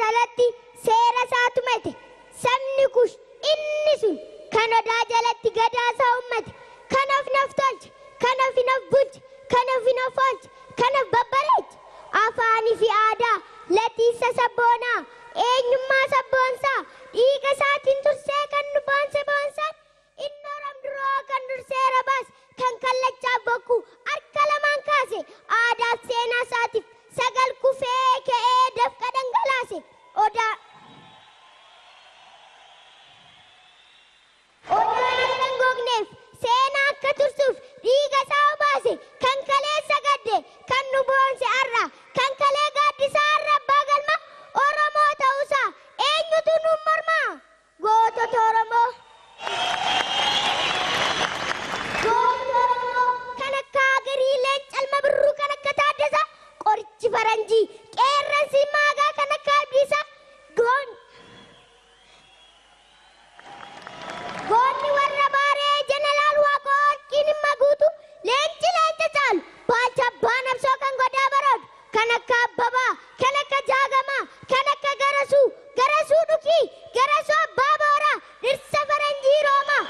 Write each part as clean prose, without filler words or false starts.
jalatti seera isaatu mate sabni kush inni sun kan odaa jalatti gadaasaa ummate kanaaf naf tolche kanaaf naf bulche kanaaf naf oolche kanaaf babbareeche afaanii fi aadaa latiisa sabboonaa eenyummaa sabboonsaa dhiiga isaatiin tursee kan nu boonse boonsaan inni Oromduroo kan dursee rabaas kan kallachaaf bokkuu harka lamaan kaase aadaaf seenaa isaatiif sagal kufee ka'ee dafqa dhangalaase odaa akka googneef seenaa akka tursuuf dhiiga isaa obaase kan kaleessa gadde kan nu boonse arra kan kalee gaaddisaa arra abbaa galma Oromoo ta'uusaa eenyutu nu mormaa gootota Oromoo kan akka Hagariileen calma birruu kan akka Taaddasaa qorichi faranjii qeerransi maagaa kan akka Abdiisaa goonni warra baaree jeneraal Waaqoo Orqiin himma guutu leenci leenca caalu baalcha abbaa nabsoo kan godaa baroodu kan akka Abbabaa kan akka Jaagamaa kan akka Garasuu dhukii Garasuu abbaa booraa dhirsa faranjii Roomaa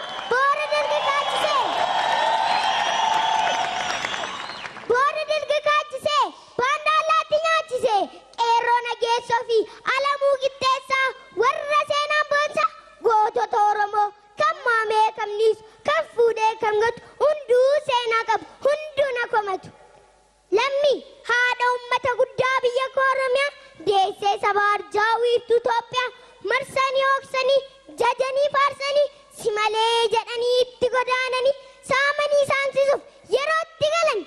boora dalga kaachisee baandaa allaatti nyaachisee qeerroo nageessoo fi alamuu qixxeessaa warra seenaan boonsa gootota Oromoo kan maamee kamniisu kan fuudhee kam gatu hunduu seenaa qabu hunduu na komatu Lammii haadha ummata guddaa biyya koo Oromiyaa deessee saba arjaa wiirtuu Itoophiyaa marsanii ooksanii jajanii faarsanii si malee jedhanii itti godaananii saamanii saamsisuuf yeroo itti galan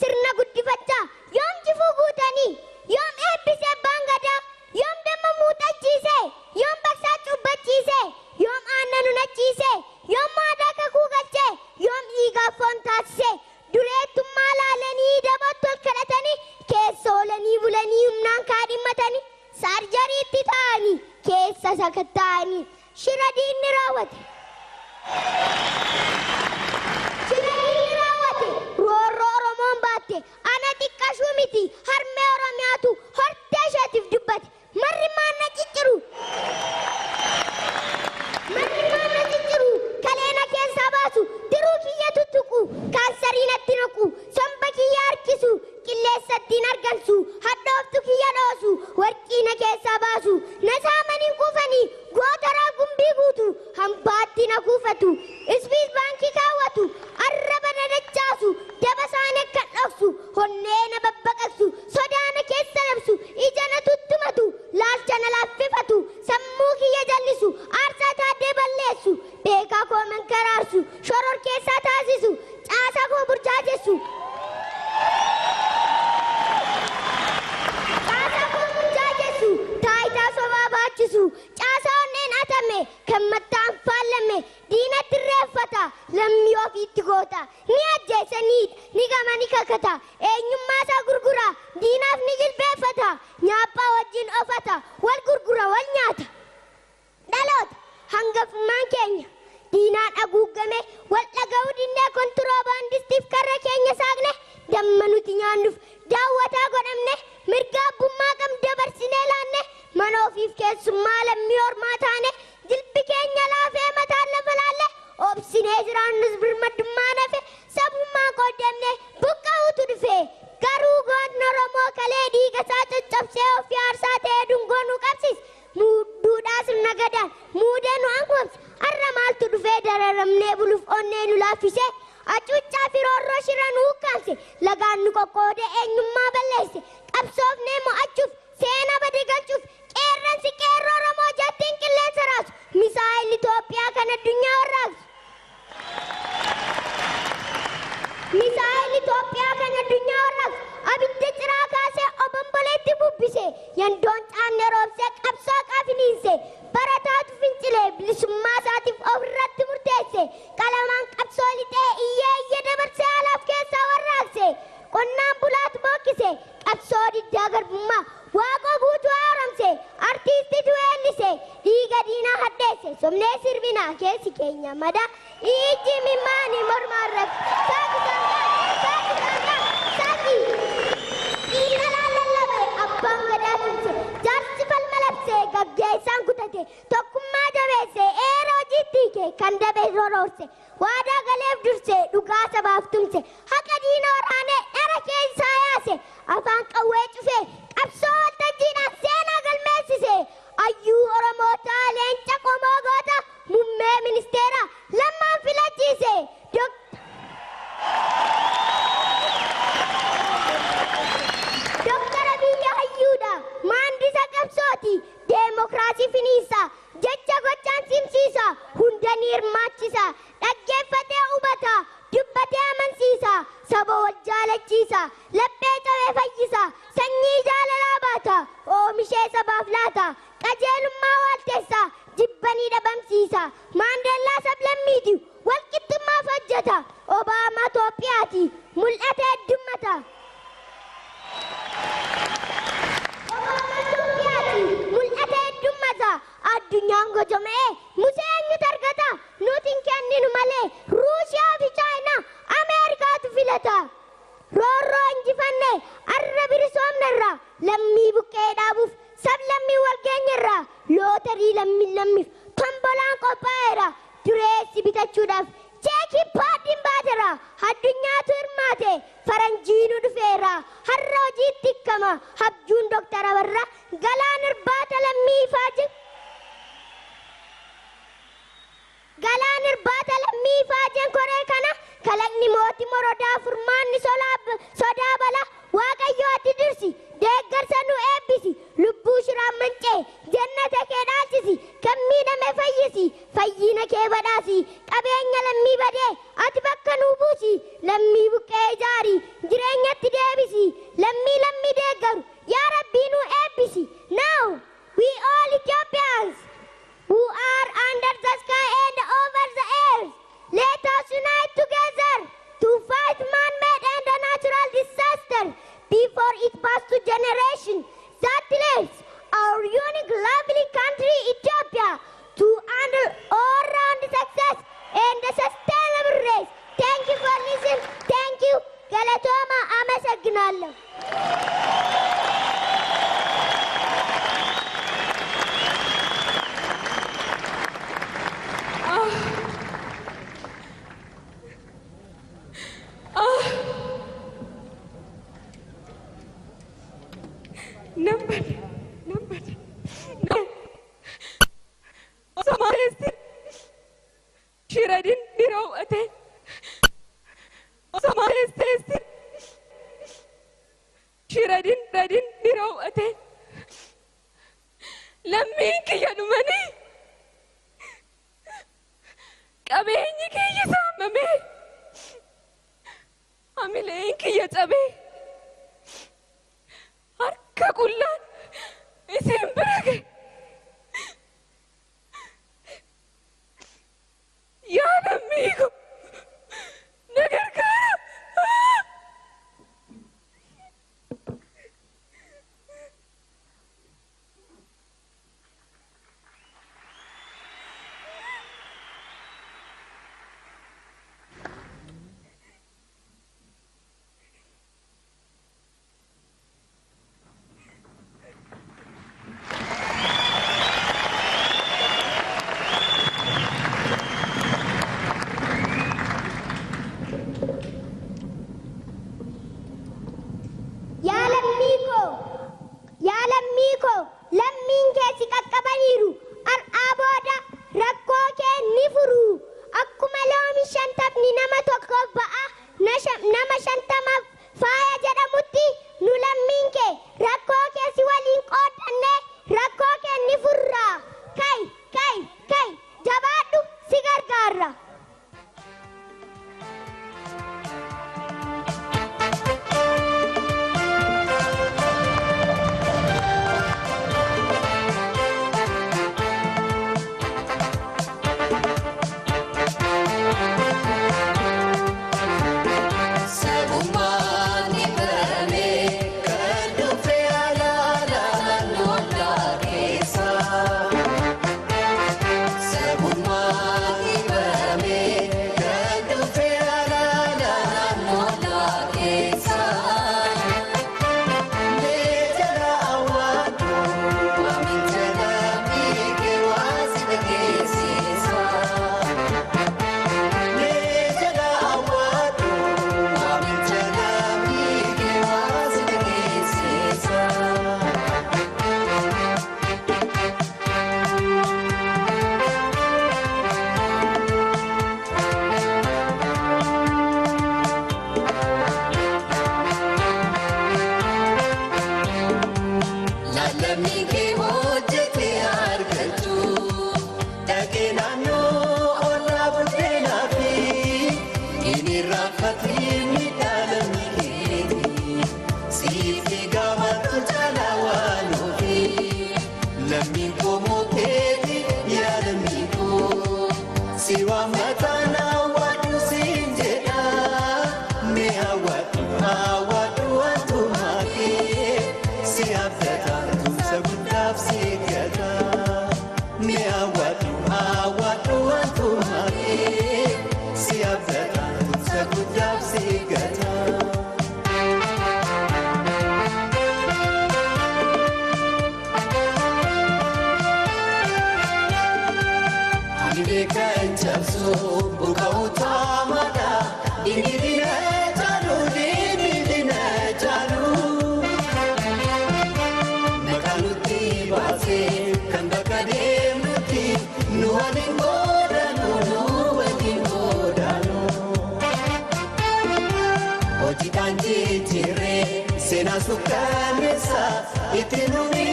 sirna guddifachaa yoom jifuu guutanii yoom eebbisee abbaan gadaa yoom damma muuxachiisee yoom baksaa cubbachiisee yoom aannan unachiisee yoom maadaa kakuu galchee yoom dhiigaaf foon taasisee dureettummaa laalanii dabatti ol kadhatanii keessa oolanii bulanii humnaan kaadhimmatanii saarjariitti ta'anii keessa sakatta'anii shira diinni raawwate roorroo Oromoon baatte ana xiqqashuu miti harmee Oromiyaatu hortee isheetiif dubbate marri maanna cicciru kaleena keessaa baasu diruu kiyya tuttuqu kaansarii natti naqu somba kiyya harkisu qilleensattiin argamsu hadhooftu kiyya dhoosu warqiina keessaa baasu na saamaniin kuufanii gootaraa gumbii guutu hambaatti na kuufatu isbiis baankii kaawwatu arraba na dachaasu daba isaan akka dhoksu honnee na babbaqaqsu sodaa na keessa labsu ija na tuttumatu laalcha na laaffifatu sammuu kiyya jallisu aarsaa taaddee balleessu beekaa koo mankaraarsu shoror keessaa taasisu caasaa koo burjaajessu taayitaa sobaa baachisu caasaa onneen atame kan mattaan faallame diinatti irreeffata lammii ofiitti goota ni ajjeesaniidha ni gama ni kakata eenyummaa isaa gurgura diinaaf ni jilbeeffata nyaaphaa wajjin ofata wal gurgura wal nyaata dhaloota hangafummaan keenya diinaan haguugame wal dhaga'uu dinnee kontiroobaandistiif karra keenya saaqne damma nuti nyaannuuf daawwataa godhamne mirga abbummaa qam dabarsinee laanne mana ofiif keessummaa lammii ormaa taane jilbi keenya laafee mataan lafa laalle obsinee jiraannus birmadummaa nafe sabummaa qoodamne buqqa'uutu dhufe garuu gootni Oromoo kalee dhiiga isaa caccabsee ofii aarsaa ta'ee dungoo nu qabsiis duudhaa sirna gadaan muudee nu hanqoomse har'a maaltu dhufee dararamnee buluuf onnee nu laaffisee acuuccaa fi roorroo shira nu hukkaamse lagaan nu qoqqoodee eenyummaa balleesse qabsoofnee mo'achuuf seenaa badii galchuuf qeerransi qeerroo Oromoo jettiin qilleensa raasu misaa'il Itoophiyaa kan addunyaa warraaqsu abidda ciraa kaasee obomboleetti bubbise yandoon caannee roobsee qabsoo qaafiniinse barataatu fincilee bilisummaa isaatiif ofirratti murteesse qalamaan qabsoo lixee iyyee dabarsee alaaf keessaa warraaqse qonnaan bulaatu bokkise qabsoo diddaa garbummaa waaqoo guutuu haaromse artiistitu weellise dhiiga diinaa hadheesse somnee sirbinaa keessi keenya madaa ijji mimmaanii mormaarratti kan dabe rororse waada galeef durse dhugaa sabaaf tumse haqa diina waraanee dhara keessaa yaase afaan qawwee cufee qabsoo waltajjiidhaan seenaa galmeessise ayyuu Oromoota leenca qomoo goota muummee ministeera Lammaan filachiise Dr. Abiy hayyuudha maandisa qabsooti deemokiraasii finiisa jecha gochaan simsiisa hunda ni hirmaachisa dhaggeeffatee hubata dubbatee amansiisa saba wal jaalachiisa laphee cabee fayyisa sanyii jaalalaa baata oomishee sabaaf laata qajeelummaa waalteessa jibbanii dhabamsiisa maandeellaa sablammiiti walqixxummaaf hojjeta Obaamaa Itoophiyaati mul'ata heddummata mul'ata heddummata addunyaan gojomee musee eenyutu argata nuti hin kenninu malee Ruushiyaa fi Chaayinaa Ameerikaatu filata roorroo injifanne arra bilisoomnerra lammii buqqee dhaabuuf sablammii walgeenyerra lootarii lammiif tombolaan qophaa'eera dureessi bitachuudhaaf cheekii paaddiin baatera addunyaatu hirmaate faranjiinu dhufeera har'a hojiitti hikkama habjuun Doktara Abarraa galaan irbaata Lammiifaa galaan irbaata Lammiifaa jen koree kana kalaqni mootii morodaa furmaanni sodaa bala waaqayyo ati dirsi deeggarsa nu eebbisi lubbuu shiraan mancee jannata kee dhaalchisi kan miidhame fayyisi fayyina kee badhaasi qabeenya lammii badee ati bakka nuu buusi lammii buqqee ijaari jireenyatti deebisi lammii deeggaru yaa rabbii nu eebbisi now we all Ethiopians who are under the sky and over the air let us unite together to fight man-made and natural disaster before it passes to generation that lives our unique lovely country Ethiopia to handle all-round success and a sustainable race. Thank you for listening. Thank you. Galatoma amasagnallo. Number. Osamaresti. Shiradin birawate. Osamaresti. Shiradin birawate. Lammiin kiyya dhumani. Qabeenyi kiyya saamame. Hamileen kiyya cabe. Harka qullaan isin bira gahe. Yaa lammii ko na gargaara. Lammiin kee hojjetee argachuu dhageenaannoo ollaa bulteenaa fi inni raaffatee miidhaa lammii keetii siif gaafatu caalaa waan ofii lammiin koo mooteeti yaa lammii koo si waammataan hawaadhu siin jedha mee hawaadhu wantumaa kee si abdataa tumsa guddaaf si eeggata mee hawaadhu wantumaa kee si abdataa tumsa guddaaf si eeggata. Kan cabsu buka utamada dingirina jalu dingirina jalu makaluti base kan bakade muti nuanin godanu oji kanji tire sena sukanesa itinumi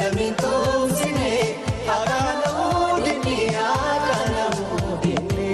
Lammiin toomsine akkanamuu dinni akkanamuu dinni.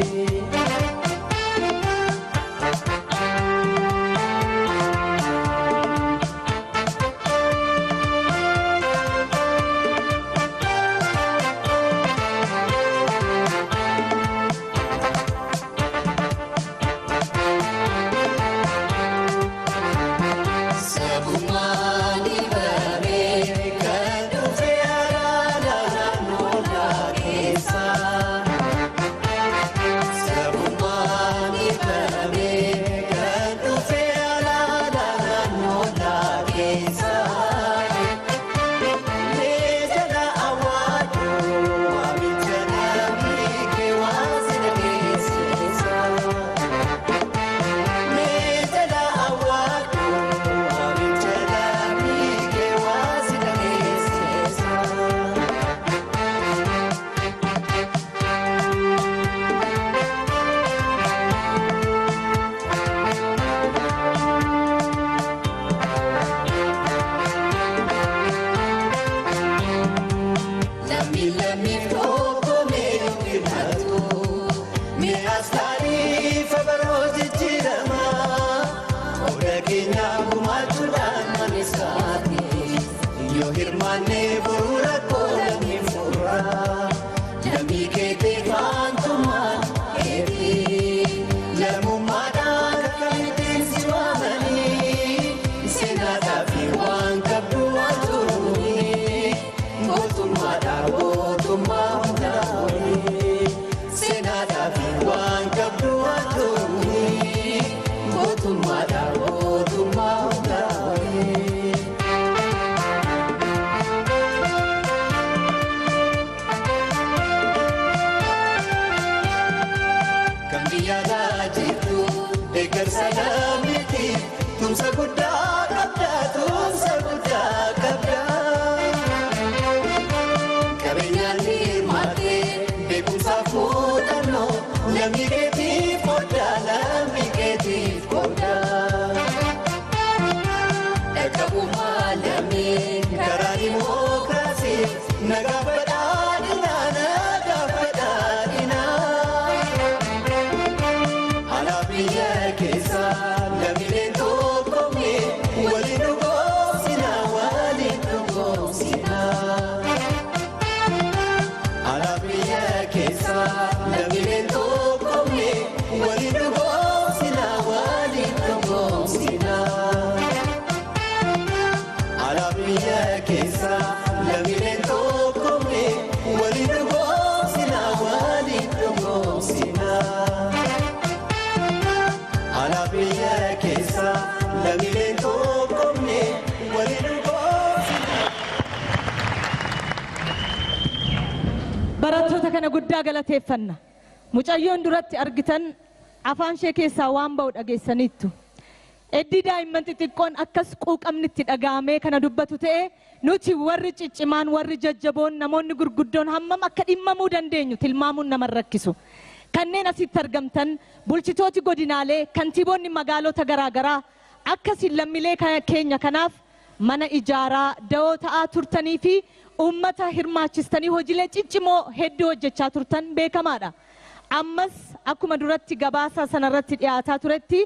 Barattoota kana guddaa galateeffanna. Mucayyoon duratti argitan afaan ishee keessaa waan ba'u dhageessaniittu. Eddii daa'imman xixiqqoon akkas quuqamnitti dhaga'amee kana dubbatu ta'e nuti warri ciccimaan warri jajjaboon namoonni gurguddoon hammam akka dhimmamuu dandeenyu tilmaamuun nama rakkisu. kanneen asitti argamtan bulchitooti godinaalee kantiiboonni magaalota garaagaraa akkasiin lammiilee keenya kanaaf mana ijaaraa da'oo ta'aa turtanii fi ummata hirmaachistanii hojiilee ciccimoo hedduu hojjechaa turtan beekamaadha. Ammas akkuma duratti gabaasa sanarratti dhiyaataa turetti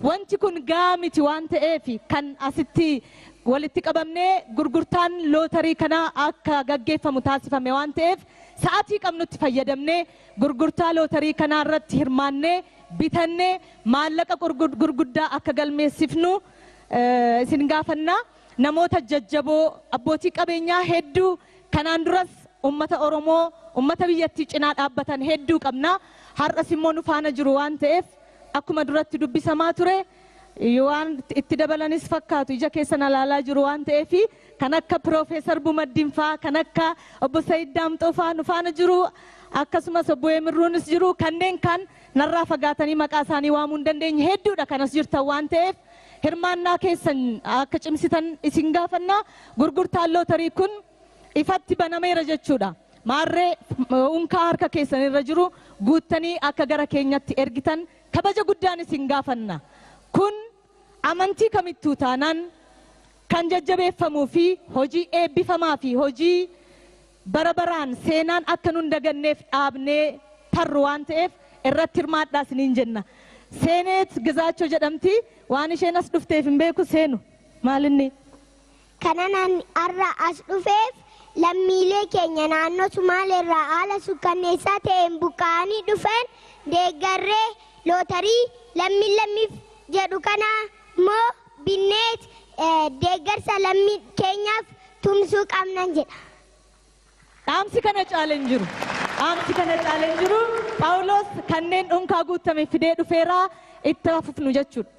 wanti kun gaamiti waan ta'eef kan asitti walitti qabamnee gurgurtaan lootarii kanaa akka gaggeeffamu taasifame waan ta'eef sa'aatii qabnutti fayyadamnee gurgurtaa lootarii kanaa irratti hirmaannee bitannee maallaqa gurguddaa akka galmeessifnu isin gaafannaa. Namoota jajjaboo abbootii qabeenyaa hedduu kanaan duras ummata Oromoo ummata biyyattii cinaa dhaabbatan hedduu qabna. Har'as immoo nu faana jiru waan ta'eef akkuma duratti dubbisamaa ture waan itti dabalanis fakkaatu ija keessan ilaalaa jiru waan ta'eef kan akka Piroofeesar Bumaddiin faa kan akka obbo Sayyid Daamxoo faa nu faana jiru akkasumas obbo Emirruunis jiru kanneen kan narraa fagaatanii maqaa isaanii waamuu hin dandeenye hedduudha kanas jirtan waan ta'eef hirmaannaa keessan akka cimsitan isin gaafannaa. Gurgurtaan lootarii kun ifatti banameera jechuudha. Maarree unkaa harka keessan irra jiru guuttanii akka gara keenyatti ergitan kabaja guddaan isin gaafanna. Kun amantii kamittuu taanaan kan jajjabeeffamuu fi hojii eebbifamaa fi hojii bara baraan seenaan akka nun daganneef dhaabnee tarru waan ta'eef irratti hirmaadhaa isiniin jenna. Seeneet Gizaachoo jedhamti waan isheen as dhufteef hin beeku seenu maalinni kanan arra as dhufeef lammiilee keenya naannoo Sumaaleerraa haala sukkanneessaa ta'een buqqa'anii dhufan deeggarree lootarii lammiif jedhu kana immoo binneet deeggarsa lammii keenyaaf tumsuu qabnan jedha. Dhaamsi kana caaleen jiru. Dhaamsi kana caaleen jiru. Phaawulos kanneen dhunkaa guutame fidee dhufeeraa itti fufnu jechuudha.